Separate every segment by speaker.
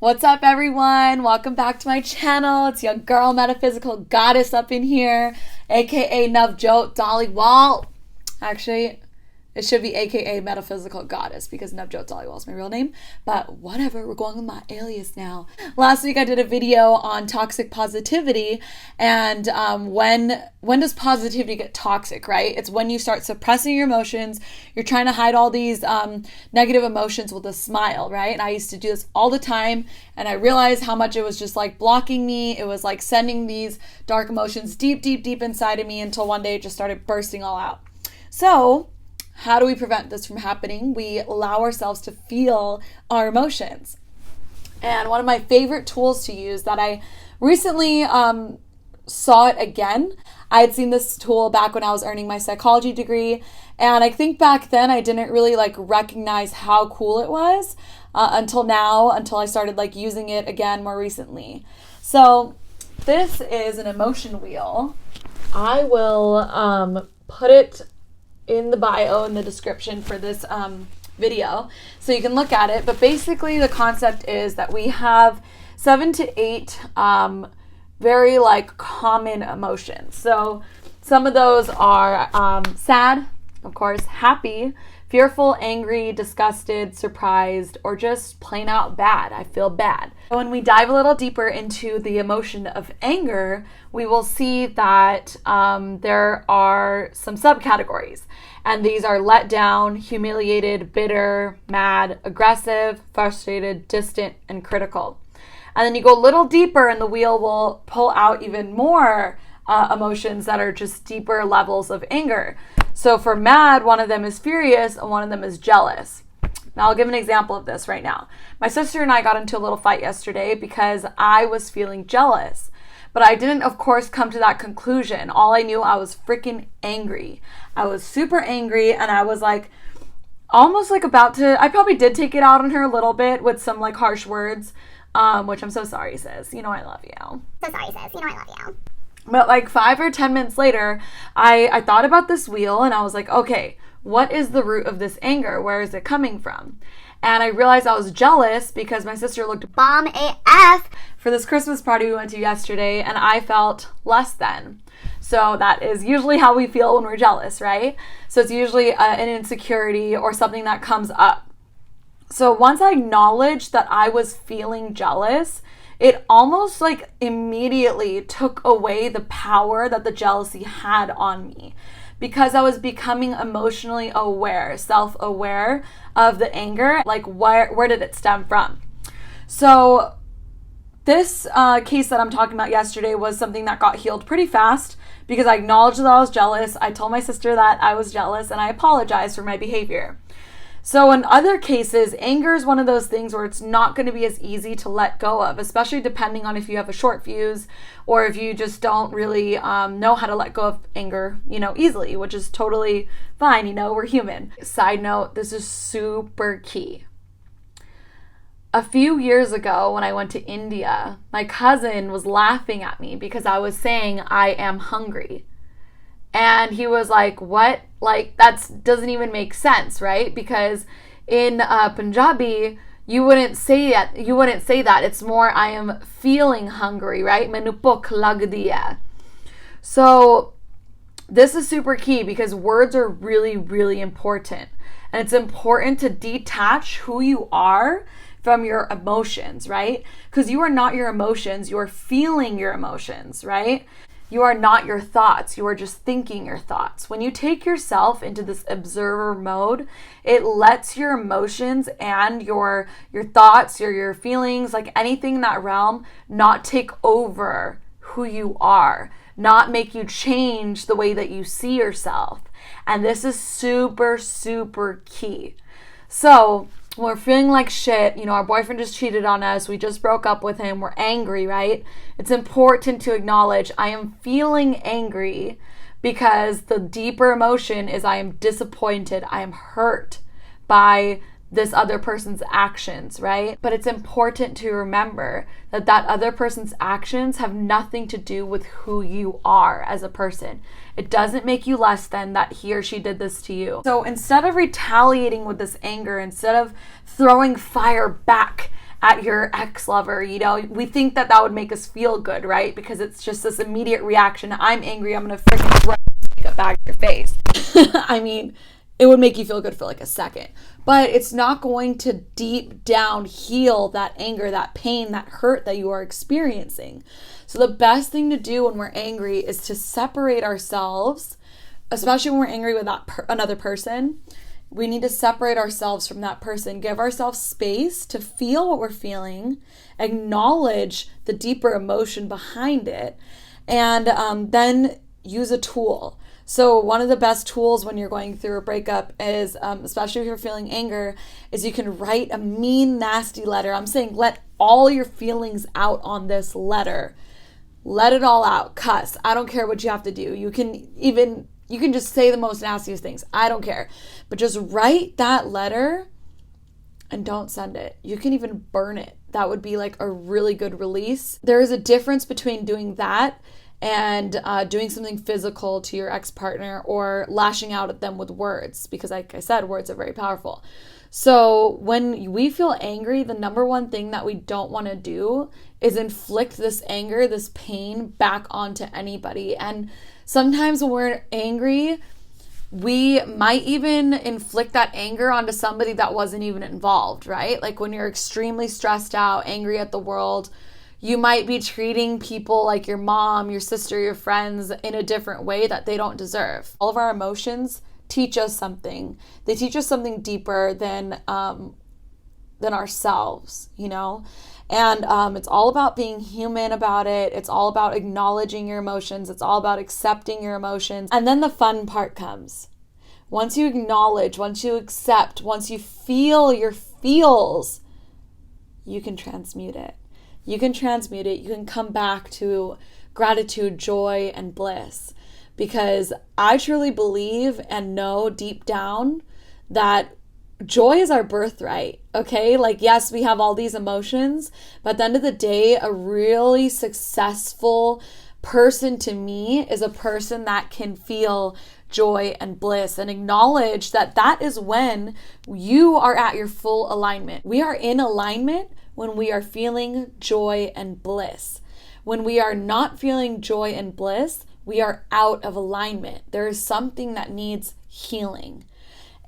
Speaker 1: What's up, everyone? Welcome back to my channel. It's your girl, Metaphysical Goddess, up in here, aka Navjot Dhaliwal. Actually, it should be aka Metaphysical Goddess because Navjot Dhaliwal is my real name. But whatever, we're going with my alias now. Last week I did a video on toxic positivity, and when does positivity get toxic, right? It's when you start suppressing your emotions. You're trying to hide all these negative emotions with a smile, right? And I used to do this all the time, and I realized how much it was just like blocking me. It was like sending these dark emotions deep inside of me until one day it just started bursting all out. So how do we prevent this from happening? We allow ourselves to feel our emotions. And one of my favorite tools to use that I recently saw it again. I had seen this tool back when I was earning my psychology degree. And I think back then I didn't really recognize how cool it was until I started using it again more recently. So this is an emotion wheel. I will put it in the bio, in the description for this video, so you can look at it. But basically the concept is that we have 7 to 8 very common emotions. So some of those are sad, of course, happy, fearful, angry, disgusted, surprised, or just plain out bad. I feel bad. When we dive a little deeper into the emotion of anger, we will see that there are some subcategories. And these are let down, humiliated, bitter, mad, aggressive, frustrated, distant, and critical. And then you go a little deeper and the wheel will pull out even more emotions that are just deeper levels of anger. So for mad, one of them is furious and one of them is jealous. Now I'll give an example of this right now. My sister and I got into a little fight yesterday because I was feeling jealous. But I didn't, of course, come to that conclusion. All I knew, I was freaking angry. I was super angry, and I was almost about to, I probably did take it out on her a little bit with some harsh words, which I'm so sorry, sis. You know I love you. But 5 or 10 minutes later, I thought about this wheel, and I was okay, what is the root of this anger? Where is it coming from? And I realized I was jealous because my sister looked bomb AF for this Christmas party we went to yesterday, and I felt less than. So that is usually how we feel when we're jealous, right? So it's usually an insecurity or something that comes up. So once I acknowledged that I was feeling jealous, it almost immediately took away the power that the jealousy had on me, because I was becoming emotionally aware, self-aware of the anger. Where did it stem from? So this case that I'm talking about yesterday was something that got healed pretty fast because I acknowledged that I was jealous. I told my sister that I was jealous and I apologized for my behavior. So in other cases, anger is one of those things where it's not going to be as easy to let go of, especially depending on if you have a short fuse or if you just don't really know how to let go of anger, easily, which is totally fine. We're human. Side note, this is super key. A few years ago when I went to India, my cousin was laughing at me because I was saying I am hungry. And he was like, what? That doesn't even make sense, right? Because in Punjabi, you wouldn't say that. It's more, I am feeling hungry, right? Mainu bhukh lagdi hai. So this is super key because words are really, really important. And it's important to detach who you are from your emotions, right? Because you are not your emotions. You are feeling your emotions, right? You are not your thoughts. You are just thinking your thoughts. When you take yourself into this observer mode, it lets your emotions and your thoughts, your feelings, anything in that realm, not take over who you are, not make you change the way that you see yourself. And this is super, super key. So when we're feeling like shit, our boyfriend just cheated on us, we just broke up with him, we're angry, right? It's important to acknowledge I am feeling angry because the deeper emotion is I am disappointed, I am hurt by this other person's actions, right? But it's important to remember that other person's actions have nothing to do with who you are as a person. It doesn't make you less than that he or she did this to you. So instead of retaliating with this anger, instead of throwing fire back at your ex-lover, you know, we think that that would make us feel good, right? Because it's just this immediate reaction. I'm angry, I'm gonna freaking throw a bag in your face. I mean, it would make you feel good for like a second, but it's not going to deep down heal that anger, that pain, that hurt that you are experiencing. So the best thing to do when we're angry is to separate ourselves, especially when we're angry with another person. We need to separate ourselves from that person, give ourselves space to feel what we're feeling, acknowledge the deeper emotion behind it, and then use a tool. So one of the best tools when you're going through a breakup is, especially if you're feeling anger, is you can write a mean, nasty letter. I'm saying let all your feelings out on this letter. Let it all out. Cuss. I don't care what you have to do. You can just say the most nastiest things. I don't care. But just write that letter and don't send it. You can even burn it. That would be like a really good release. There is a difference between doing that and doing something physical to your ex-partner or lashing out at them with words, because like I said, words are very powerful. So when we feel angry, the number one thing that we don't want to do is inflict this anger, this pain back onto anybody. And sometimes when we're angry, we might even inflict that anger onto somebody that wasn't even involved, right? Like when you're extremely stressed out, angry at the world, you might be treating people like your mom, your sister, your friends in a different way that they don't deserve. All of our emotions teach us something. They teach us something deeper than ourselves, you know? And it's all about being human about it. It's all about acknowledging your emotions. It's all about accepting your emotions. And then the fun part comes. Once you acknowledge, once you accept, once you feel your feels, you can transmute it. You can transmute it. You can come back to gratitude, joy, and bliss. Because I truly believe and know deep down that joy is our birthright, okay? Like, yes, we have all these emotions, but at the end of the day, a really successful person to me is a person that can feel joy and bliss and acknowledge that that is when you are at your full alignment. We are in alignment when we are feeling joy and bliss. When we are not feeling joy and bliss, we are out of alignment. There is something that needs healing.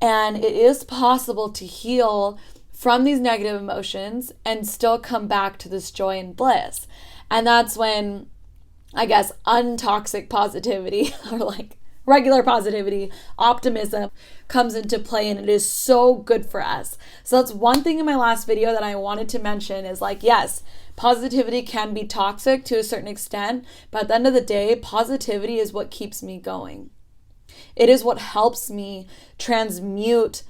Speaker 1: And it is possible to heal from these negative emotions and still come back to this joy and bliss. And that's when, I guess, untoxic positivity or like regular positivity, optimism comes into play, and it is so good for us. So that's one thing in my last video that I wanted to mention is like, yes, positivity can be toxic to a certain extent, but at the end of the day, positivity is what keeps me going. It is what helps me transmute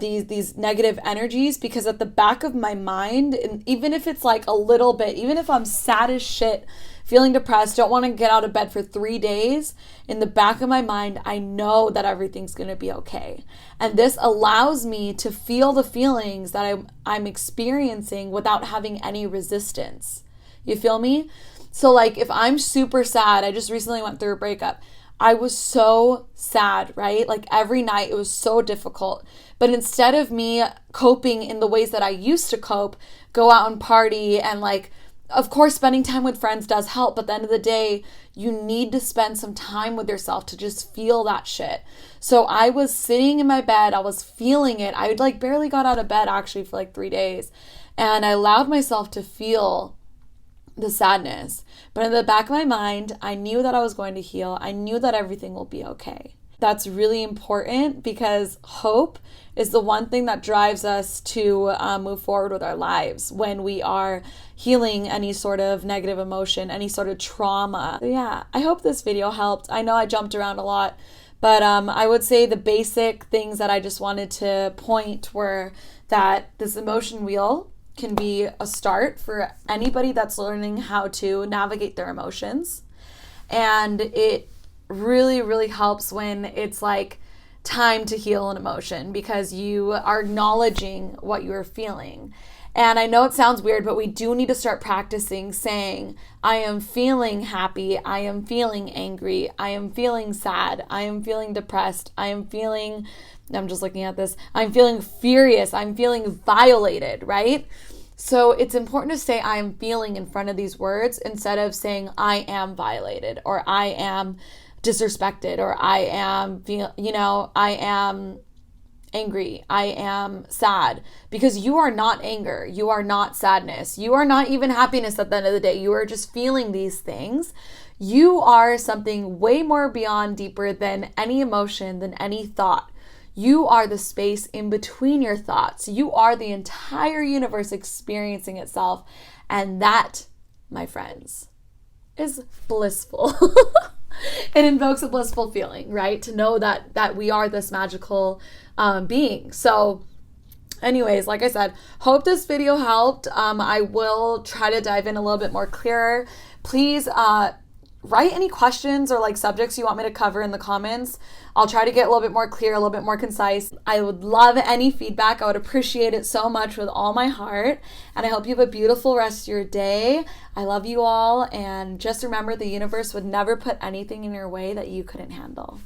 Speaker 1: these negative energies, because at the back of my mind, and even if it's like a little bit, even if I'm sad as shit, feeling depressed, don't want to get out of bed for 3 days, in the back of my mind, I know that everything's going to be okay. And this allows me to feel the feelings that I'm experiencing without having any resistance. You feel me? So like if I'm super sad, I just recently went through a breakup. I was so sad, right? Like every night it was so difficult. But instead of me coping in the ways that I used to cope, go out and party and like, of course, spending time with friends does help, but at the end of the day, you need to spend some time with yourself to just feel that shit. So I was sitting in my bed, I was feeling it. I like barely got out of bed actually for like 3 days. And I allowed myself to feel the sadness. But in the back of my mind, I knew that I was going to heal. I knew that everything will be okay. That's really important because hope is the one thing that drives us to move forward with our lives when we are healing any sort of negative emotion, any sort of trauma. So yeah, I hope this video helped. I know I jumped around a lot, but I would say the basic things that I just wanted to point were that this emotion wheel can be a start for anybody that's learning how to navigate their emotions. And it really, really helps when it's like time to heal an emotion because you are acknowledging what you're feeling. And I know it sounds weird, but we do need to start practicing saying, I am feeling happy, I am feeling angry, I am feeling sad, I am feeling depressed, I'm just looking at this, I'm feeling furious, I'm feeling violated, right? So it's important to say I am feeling in front of these words instead of saying I am violated or I am disrespected or I am, I am angry, I am sad, because you are not anger, you are not sadness, you are not even happiness at the end of the day. You are just feeling these things. You are something way more beyond, deeper than any emotion, than any thought. You are the space in between your thoughts. You are the entire universe experiencing itself. And that, my friends, is blissful. It invokes a blissful feeling, right? To know that we are this magical being. So anyways, like I said, hope this video helped. I will try to dive in a little bit more clearer. Please write any questions or like subjects you want me to cover in the comments. I'll try to get a little bit more clear, a little bit more concise. I would love any feedback. I would appreciate it so much with all my heart. And I hope you have a beautiful rest of your day. I love you all. And just remember, the universe would never put anything in your way that you couldn't handle.